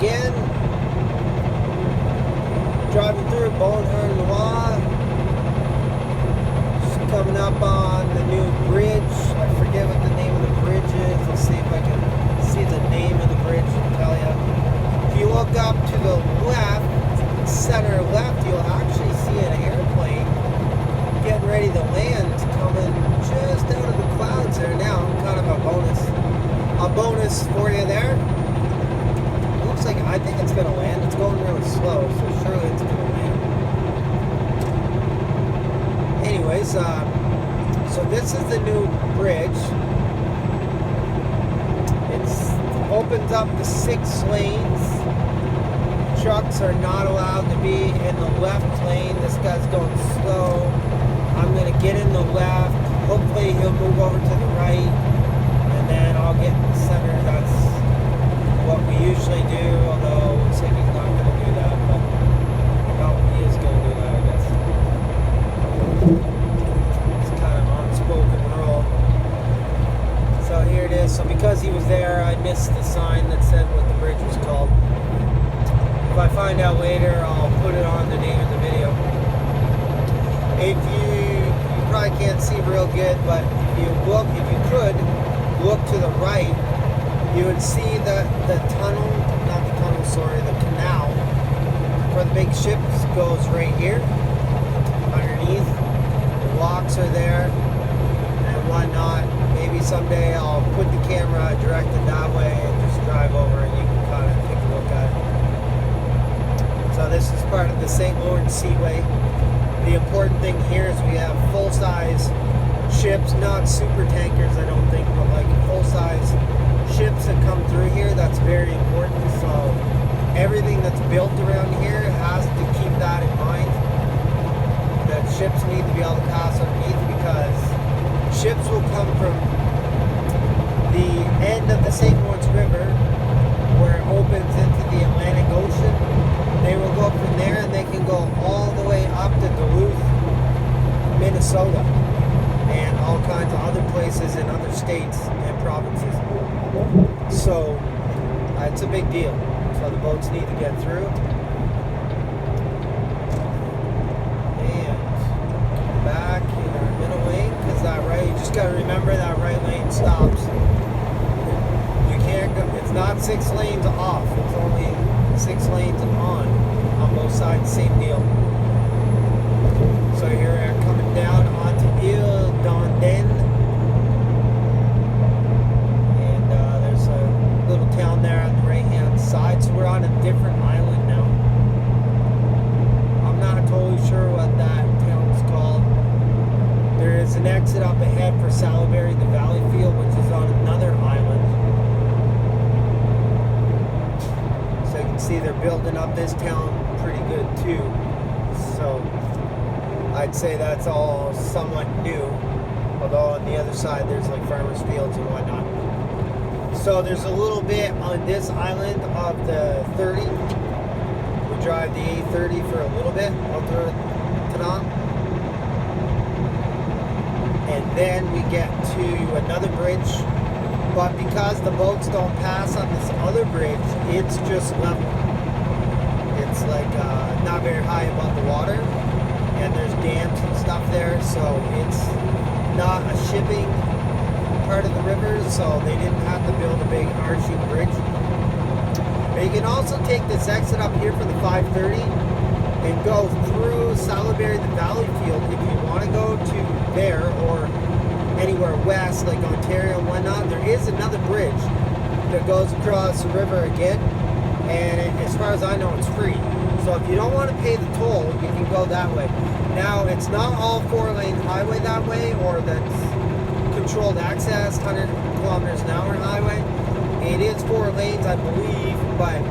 again. Driving through Beauharnois. Just coming up on the new bridge. I forget what the name of the bridge is. Let's see if I can see the name of the bridge and tell you. If you look up to the left, center left, you'll actually see an airplane getting ready to land, coming just out of the clouds there now. Kind of a bonus for you there. Looks like, I think it's going to land. It's going really slow, so surely it's going to land. Anyways, so this is the new bridge. It opens up to 6 lanes. Trucks are not allowed to be in the left lane. This guy's going slow. I'm going to get in the left. Hopefully he'll move over to the right, and then I'll get in the center. That's what we usually do, although it looks like he's not going to do that, but no, he is going to do that, I guess. It's kind of unspoken rule. So here it is. So because he was there, I missed the sign that said what the bridge was called. If I find out later, I'll put it on the name of the video. If you probably can't see real good, but if you could look to the right, you would see the tunnel, not the tunnel, sorry, the canal where the big ships goes right here underneath. The locks are there and whatnot. Maybe someday I'll put the camera directed that way and just drive over and you can kind of take a look at it. So this is part of the St. Lawrence Seaway. The important thing here is we have full-size ships, not super tankers I don't think, but like full-size ships that come through here. That's very important. So everything that's built around here has to keep that in mind, that ships need to be able to pass underneath, because ships will come from the end of the St. Lawrence River where it opens into the Atlantic Ocean. They will go from there and they can go all the way up to Duluth, Minnesota, and all kinds of other places in other states and provinces. So it's a big deal. So the boats need to get through. And back in our middle lane, because that right, you just got to remember that right lane stops. You can't go, it's not 6 lanes off, it's only 6 lanes on both sides, same deal. So here we're coming down onto Ile d'Andenne, and there's a little town there on the right hand side, so we're on a different island now. I'm not totally sure what that town's called. There is an exit up ahead for Salaberry, the Valley Field, which is on another island. So you can see they're building up this town pretty good too. So I'd say that's all somewhat new, although on the other side there's like farmers fields and whatnot. So there's a little bit on this island of the 30. We drive the A30 for a little bit, Autoroute, and then we get to another bridge. But because the boats don't pass on this other bridge, it's just level. It's like not very high above the water, and there's dams and stuff there, so it's not a shipping part of the river, so they didn't have to build a big arching bridge. But you can also take this exit up here for the 530 and go through Salaberry, the Valley Field, if you want to go to there or anywhere west, like Ontario and whatnot. There is another bridge that goes across the river again, and as far as I know, it's free. So if you don't want to pay the toll, you can go that way. Now, it's not all 4-lane highway that way, or that's controlled access, 100 kilometers an hour highway. It is 4 lanes, I believe, but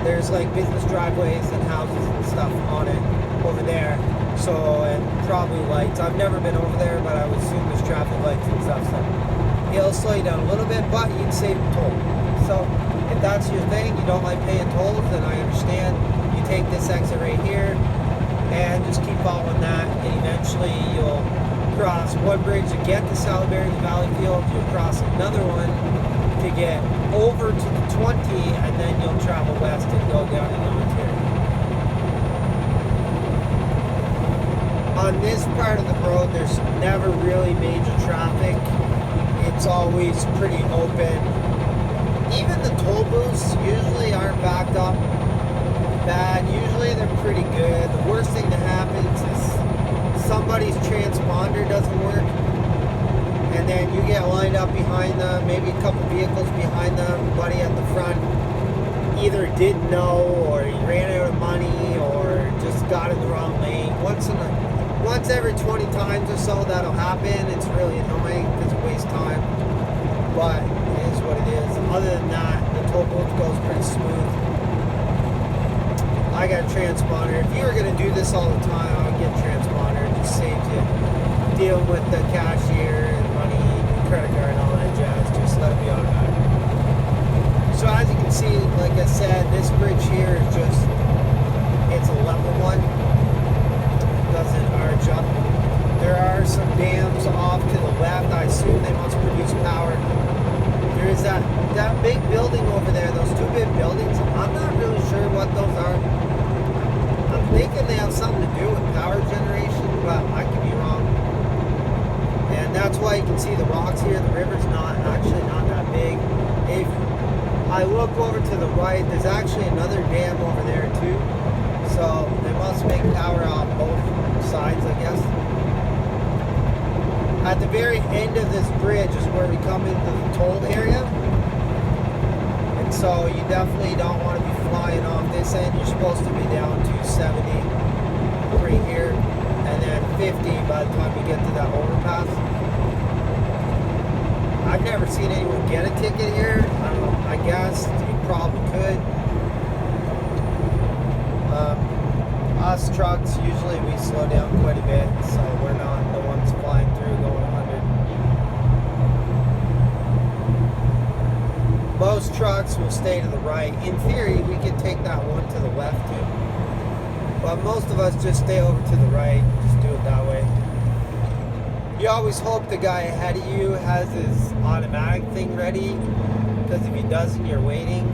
there's like business driveways and houses and stuff on it over there. So, and probably lights. I've never been over there, but I would assume there's traffic lights and stuff. So it'll slow you down a little bit, but you'd save the toll. So if that's your thing, you don't like paying tolls, then I understand. You take this exit right here and just keep following that, and eventually you'll cross one bridge to get to Salaberry, the Valley Field. You'll cross another one to to get over to the 20, and then you'll travel west and go down into Ontario. On this part of the road, there's never really major traffic. It's always pretty open. Even the toll booths usually aren't backed up bad. Usually they're pretty good. The worst thing that happens is somebody's transponder doesn't work, and then you get lined up behind them, maybe a couple vehicles behind them. Buddy at the front either didn't know, or he ran out of money, or just got in the wrong lane. Once every 20 times or so that'll happen. It's really annoying because it wastes time, but it is what it is. Other than that, the toll booth goes pretty smooth. I got a transponder. If you were going to do this all the time, I would get a transponder. It just saves you dealing with the cashier and money and credit card and all that jazz. Just let it be automatic. So as you can see, like I said, this bridge here is just, it's a level one. Doesn't arch up. There are some dams off to the left. I assume they must produce power. There is that big building over there, those two big buildings. I'm not really sure what those are. I'm thinking they have something to do with power generation, but I could be wrong. And that's why you can see the rocks here. The river's not that big. If I look over to the right, there's actually another dam over there too. So they must make power on both sides, I guess. At the very end of this bridge is where we come into the toll area. And so you definitely don't want to be flying off this end. You're supposed to be down to 70 right here, and then 50 by the time you get to that overpass. I've never seen anyone get a ticket here. I guess you probably could. Us trucks, usually we slow down quite a bit, so we're not the ones flying through going 100. Most trucks will stay to the right. In theory, we could take that one to the left too. But most of us just stay over to the right, just do it that way. You always hope the guy ahead of you has his automatic thing ready, because if he doesn't, you're waiting.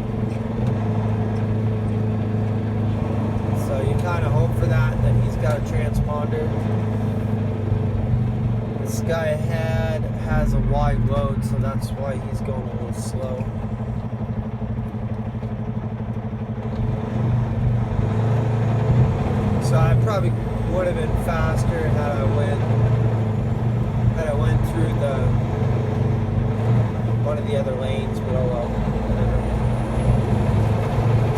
So you kind of hope for that he's got a transponder. This guy ahead has a wide load, so that's why he's going a little slow. So I probably would have been faster had I went through one of the other lanes, but oh well, whatever.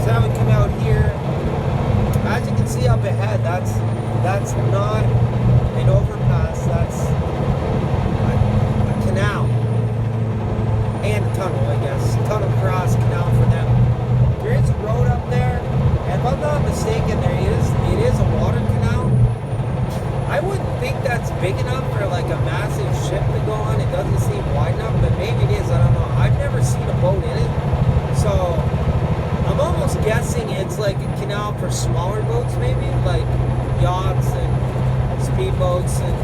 So now we come out here. As you can see up ahead, that's not an overpass, that's a canal. And a tunnel, I guess. Tunnel cross, canal for them. There is a road up there, and if I'm not mistaken, it is a water canal. I wouldn't think that's big enough for like a massive ship to go on. It doesn't seem wide enough, but maybe it is, I don't know. I've never seen a boat in it, so I'm almost guessing it's like a canal for smaller boats, maybe, like yachts and speedboats and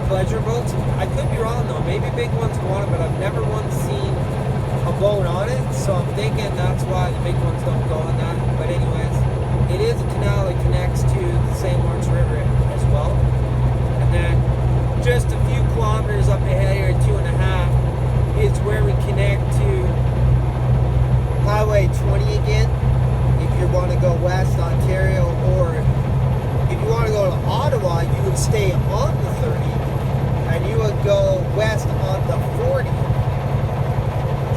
pleasure boats. I could be wrong though, maybe big ones go on it, but I've never once seen a boat on it, so I'm thinking that's why the big ones don't go on that. But anyways, it is a canal that connects to the St. Lawrence River as well. And then just a few kilometers up ahead here, 2.5, is where we connect to Highway 20 again, if you want to go west Ontario, or if you want to go to Ottawa, you would stay on the 30, and you would go west on the 40.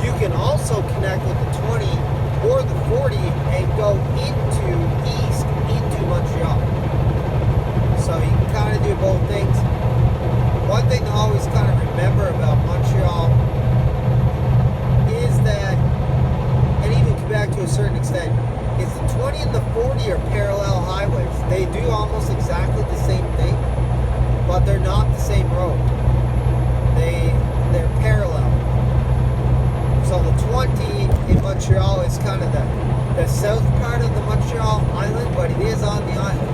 You can also connect with the 20 or the 40 and go east into Montreal. So you can kind of do both things. One thing to always kind of remember about Montreal is that, and even Quebec to a certain extent, is the 20 and the 40 are parallel highways. They do almost exactly the same thing, but they're not the same road. They're parallel. So the 20 in Montreal is kind of the south part of the Montreal island, but it is on the island.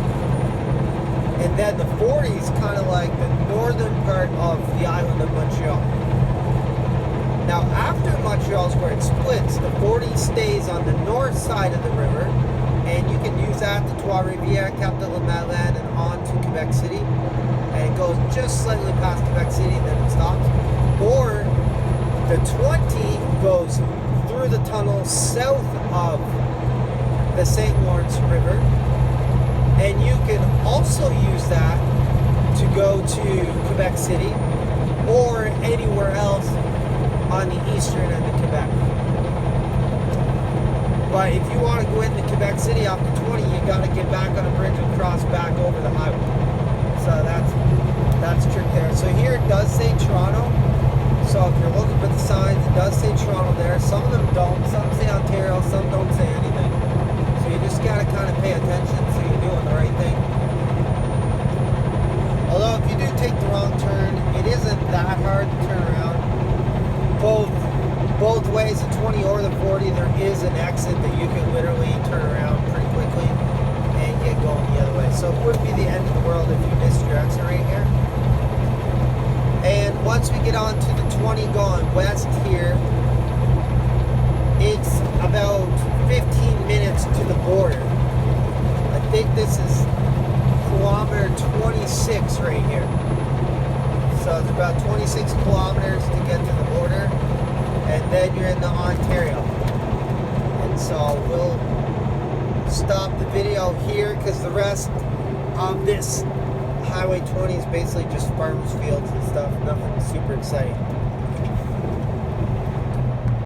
And then the 40 is kind of like the northern part of the island of Montreal. Now, after Montreal's where it splits, the 40 stays on the north side of the river, and you can use that to Trois-Rivières, Cap de la Madeleine, and on to Quebec City. And it goes just slightly past Quebec City, and then it stops. Or the 20 goes through the tunnel south of the St. Lawrence River, and you can also use that to go to Quebec City or anywhere else on the eastern end of Quebec. But if you want to go into Quebec City off the 20, you got to get back on a bridge and cross back over the highway. So that's the trick there. So here it does say Toronto. So if you're looking for the signs, it does say Toronto there. Some of them don't. Some say Ontario. Some don't say anything. So you just got to kind of pay attention so you're doing the right thing. Although if you do take the wrong turn, it isn't that hard to turn around. Both ways, the 20 or the 40, there is an exit that you can literally turn around pretty quickly and get going the other way. So it wouldn't be the end of the world if you missed your exit right here. And once we get on to the 20 going west here, it's about 15 minutes to the border. I think this is kilometer 26 right here. So it's about 26 kilometers to get to the border, and then you're in the Ontario. And so we'll stop the video here because the rest of this Highway 20 is basically just farmers fields and stuff, nothing super exciting.